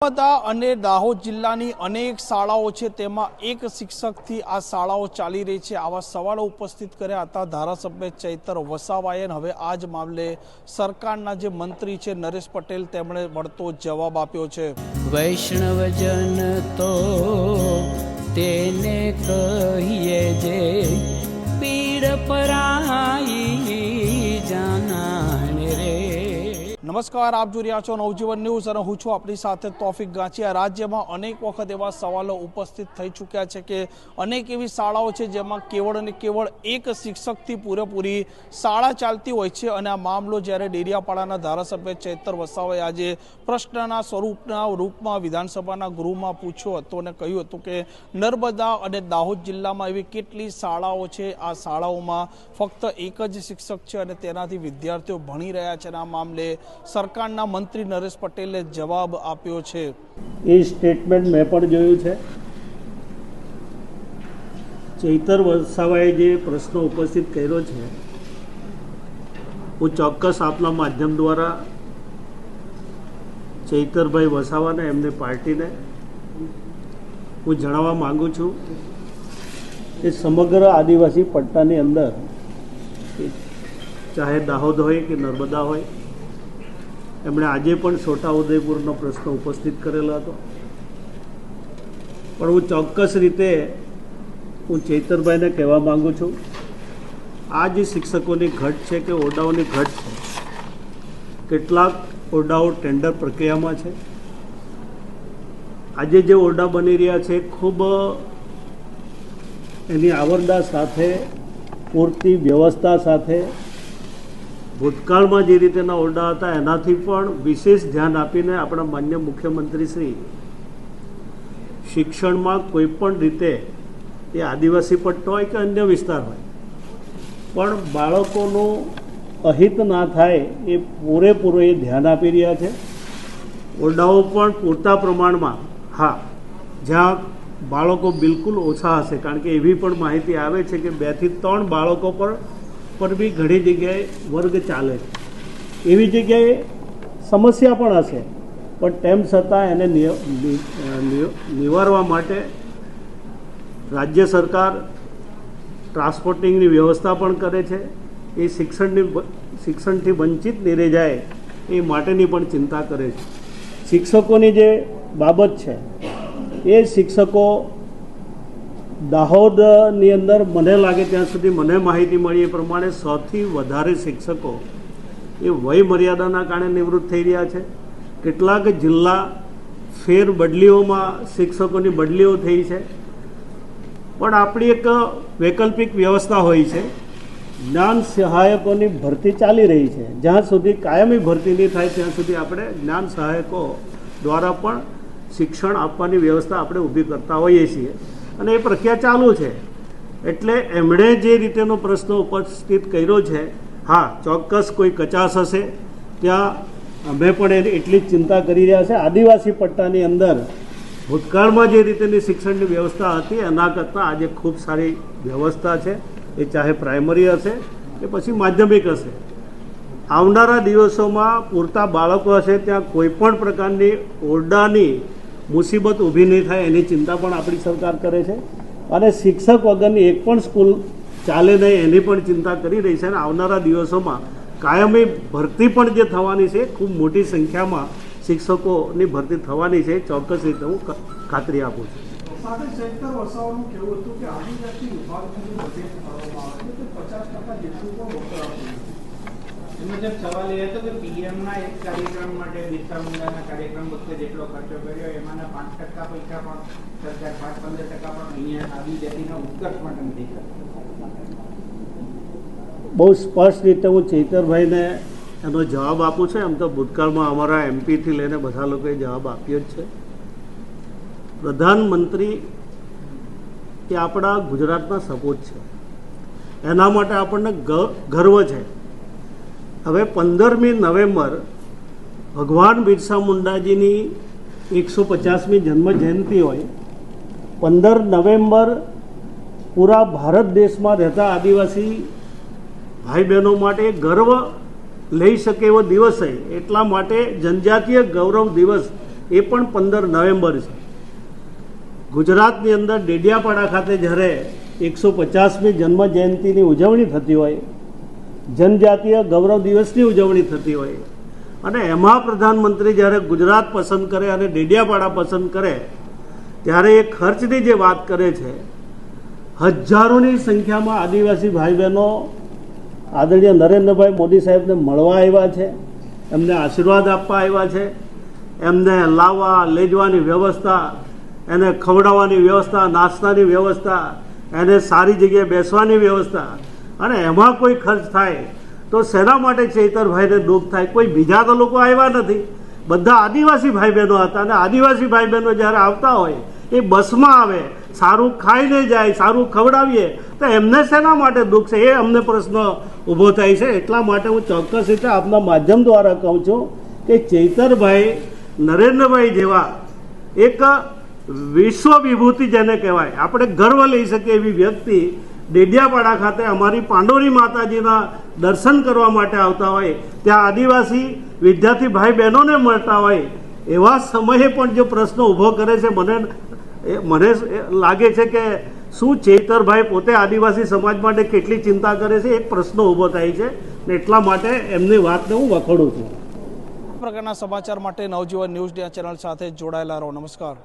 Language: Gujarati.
નર્મદા અને દાહોદ જિલ્લાની અનેક શાળાઓ છે, તેમાં એક શિક્ષકથી આ શાળાઓ ચાલી રહી છે. આવા સવાલો ઉપસ્થિત કર્યા હતા ધારાસભ્ય ચૈતર વસાવાએ. હવે આ જ મામલે સરકારના જે મંત્રી છે નરેશ પટેલ, તેમણે વળતો જવાબ આપ્યો છે. વૈષ્ણવજન તો તેને કહીએ જે પીડ પરાઈ જાનાને રે. નમસ્કાર, આપ જોઈ રહ્યા છો નવજીવન ન્યૂઝ અને હું છું આપણી સાથે તોફિક ગાંચિયા. રાજ્યમાં અનેક વખત એવા સવાલો ઉપસ્થિત થઈ ચૂક્યા છે કે અનેક એવી શાળાઓ છે જેમાં કેવળ અને કેવળ એક શિક્ષકથી પૂરેપૂરી શાળા ચાલતી હોય છે. અને આ મામલો જ્યારે ડેડિયાપાડાના ધારાસભ્ય ચૈતર વસાવાએ આજે પ્રશ્નના રૂપમાં વિધાનસભાના ગૃહમાં પૂછ્યો હતો અને કહ્યું હતું કે નર્મદા અને દાહોદ જિલ્લામાં એવી કેટલી શાળાઓ છે, આ શાળાઓમાં ફક્ત એક જ શિક્ષક છે અને તેનાથી વિદ્યાર્થીઓ ભણી રહ્યા છે. અને આ મામલે સરકારના મંત્રી નરેશ પટેલે જવાબ આપ્યો છે. એ સ્ટેટમેન્ટ મેં પણ જોયું છે. ચૈતર વસાવાએ જે પ્રશ્ન ઉપસ્થિત કર્યો છે, હું ચોક્કસ આપના માધ્યમ દ્વારા ચૈતરભાઈ વસાવાને, એમની પાર્ટીને હું જણાવવા માગું છું કે સમગ્ર આદિવાસી પટ્ટાની અંદર, ચાહે દાહોદ હોય કે નર્મદા હોય, એમણે આજે પણ છોટાઉદેપુરનો પ્રશ્ન ઉપસ્થિત કરેલો હતો. પણ હું ચોક્કસ રીતે હું ચૈતરભાઈને કહેવા માગું છું, આ જે શિક્ષકોની ઘટ છે કે ઓરડાઓની ઘટ છે, કેટલાક ઓરડાઓ ટેન્ડર પ્રક્રિયામાં છે. આજે જે ઓરડા બની રહ્યા છે ખૂબ એની આવરદા સાથે, પૂરતી વ્યવસ્થા સાથે, ભૂતકાળમાં જે રીતેના ઓરડા હતા એનાથી પણ વિશેષ ધ્યાન આપીને આપણા માન્ય મુખ્યમંત્રી શ્રી શિક્ષણમાં કોઈ પણ રીતે, એ આદિવાસી પટ્ટો હોય કે અન્ય વિસ્તાર હોય, પણ બાળકોનું અહિત ના થાય એ પૂરેપૂરું એ ધ્યાન આપી રહ્યા છે. ઓરડાઓ પણ પૂરતા પ્રમાણમાં, હા, જ્યાં બાળકો બિલકુલ ઓછા હશે, કારણ કે એવી પણ માહિતી આવે છે કે 2 થી 3 બાળકો પર બી ઘણી જગ્યાએ વર્ગ ચાલે છે. એવી જગ્યાએ સમસ્યા પણ હશે, પણ તેમ છતાં એને નિવારવા માટે રાજ્ય સરકાર ટ્રાન્સપોર્ટિંગની વ્યવસ્થા પણ કરે છે. એ શિક્ષણથી વંચિત નહીં રહી જાય એ માટેની પણ ચિંતા કરે છે. શિક્ષકોની જે બાબત છે, એ શિક્ષકો દાહોદની અંદર મને લાગે ત્યાં સુધી, મને માહિતી મળી એ પ્રમાણે 100થી વધારે શિક્ષકો એ વય મર્યાદાના કારણે નિવૃત્ત થઈ રહ્યા છે. કેટલાક જિલ્લા ફેર બદલીઓમાં શિક્ષકોની બદલીઓ થઈ છે. પણ આપણી એક વૈકલ્પિક વ્યવસ્થા હોય છે. જ્ઞાન સહાયકોની ભરતી ચાલી રહી છે. જ્યાં સુધી કાયમી ભરતી નહીં થાય ત્યાં સુધી આપણે જ્ઞાન સહાયકો દ્વારા પણ શિક્ષણ આપવાની વ્યવસ્થા આપણે ઊભી કરતા હોઈએ છીએ અને એ પ્રક્રિયા ચાલુ છે. એટલે એમણે જે રીતેનો પ્રશ્ન ઉપસ્થિત કર્યો છે, હા, ચોક્કસ કોઈ કચાશ હશે, ત્યાં અમે પણ એટલી જ ચિંતા કરી રહ્યા છે. આદિવાસી પટ્ટાની અંદર ભૂતકાળમાં જે રીતેની શિક્ષણની વ્યવસ્થા હતી એના કરતાં આજે ખૂબ સારી વ્યવસ્થા છે. એ ચાહે પ્રાઇમરી હશે કે પછી માધ્યમિક હશે. આવનારા દિવસોમાં પૂરતા બાળકો હશે, ત્યાં કોઈ પણ પ્રકારની ઓરડાની મુસીબત ઊભી નહીં થાય એની ચિંતા પણ આપણી સરકાર કરે છે. અને શિક્ષક વગરની એક પણ સ્કૂલ ચાલે નહીં એની પણ ચિંતા કરી રહી છે. અને આવનારા દિવસોમાં કાયમી ભરતી પણ જે થવાની છે, ખૂબ મોટી સંખ્યામાં શિક્ષકોની ભરતી થવાની છે, ચોક્કસ રીતે હું ખાતરી આપું છું. સાથે ચૈતર વસાવાનું કહેવું હતું કે આદિજાતિ વિભાગનું બજેટ ફાળવવામાં આવે છે, 50% જેટલું પણ વપરાતું નથી. મુજબ સવાલ એ હતો કે પીએમના એક કાર્યક્રમ માટે બિરસા મુંડાના કાર્યક્રમ વખતે જેટલો ખર્ચો કર્યો એમાંના 5% પૈસા પણ સરકાર 5-15% પણ અહીંયા આદિજાતિના ઉત્કર્ષ માટે નથી કરતા. બહુ સ્પષ્ટ રીતે હું ચૈતરભાઈને એનો જવાબ આપું છું. એમ તો ભૂતકાળમાં અમારા એમપીથી લઈને બધા લોકોએ જવાબ આપ્યો જ છે. પ્રધાનમંત્રી એ આપણા ગુજરાતના સપોત છે, એના માટે આપણને ગર્વ છે. હવે 15મી નવેમ્બર ભગવાન બિરસા મુંડાજીની 150મી જન્મ જયંતિ હોય. 15 નવેમ્બર પૂરા ભારત દેશમાં રહેતા આદિવાસી ભાઈ બહેનો માટે ગર્વ લઈ શકે એવો દિવસ છે. એટલા માટે જનજાતીય ગૌરવ દિવસ એ પણ 15 નવેમ્બર છે. ગુજરાતની અંદર ડેડિયાપાડા ખાતે જ્યારે 150મી જન્મ જયંતિની ઉજવણી થતી હોય, જનજાતીય ગૌરવ દિવસની ઉજવણી થતી હોય અને એમાં પ્રધાનમંત્રી જ્યારે ગુજરાત પસંદ કરે અને ડેડિયાપાડા પસંદ કરે ત્યારે એ ખર્ચની જે વાત કરે છે, હજારોની સંખ્યામાં આદિવાસી ભાઈ બહેનો આદરણીય નરેન્દ્રભાઈ મોદી સાહેબને મળવા આવ્યા છે, એમને આશીર્વાદ આપવા આવ્યા છે, એમને લાવવા લઈ જવાની વ્યવસ્થા, એને ખવડાવવાની વ્યવસ્થા, નાસ્તાની વ્યવસ્થા, એને સારી જગ્યાએ બેસવાની વ્યવસ્થા, અને એમાં કોઈ ખર્ચ થાય તો શેના માટે ચૈતરભાઈને દુઃખ થાય? કોઈ બીજા તો લોકો આવ્યા નથી, બધા આદિવાસી ભાઈ બહેનો હતા. અને આદિવાસી ભાઈ બહેનો જ્યારે આવતા હોય એ બસમાં આવે, સારું ખાઈને જાય, સારું ખવડાવીએ તો એમને શેના માટે દુઃખ છે? એ અમને પ્રશ્ન ઊભો થાય છે. એટલા માટે હું ચોક્કસ રીતે આપના માધ્યમ દ્વારા કહું છું કે ચૈતરભાઈ નરેન્દ્રભાઈ જેવા એક વિશ્વ વિભૂતિ જેને કહેવાય, આપણે ગર્વ લઈ શકીએ એવી વ્યક્તિ ડેડિયાપાડા ખાતે અમારી પાંડોરી માતાજીના દર્શન કરવા માટે આવતા હોય, ત્યાં આદિવાસી વિદ્યાર્થી ભાઈ બહેનોને મળતા હોય, એવા સમયે પણ જો પ્રશ્ન ઊભો કરે છે, મને લાગે છે કે શું ચૈતરભાઈ પોતે આદિવાસી સમાજ માટે કેટલી ચિંતા કરે છે? એક પ્રશ્ન ઊભો થાય છે ને એટલા માટે એમની વાતને હું વખોડું છું. આ પ્રકારના સમાચાર માટે નવજીવન ન્યૂઝ ચેનલ સાથે જોડાયેલા રહો. નમસ્કાર.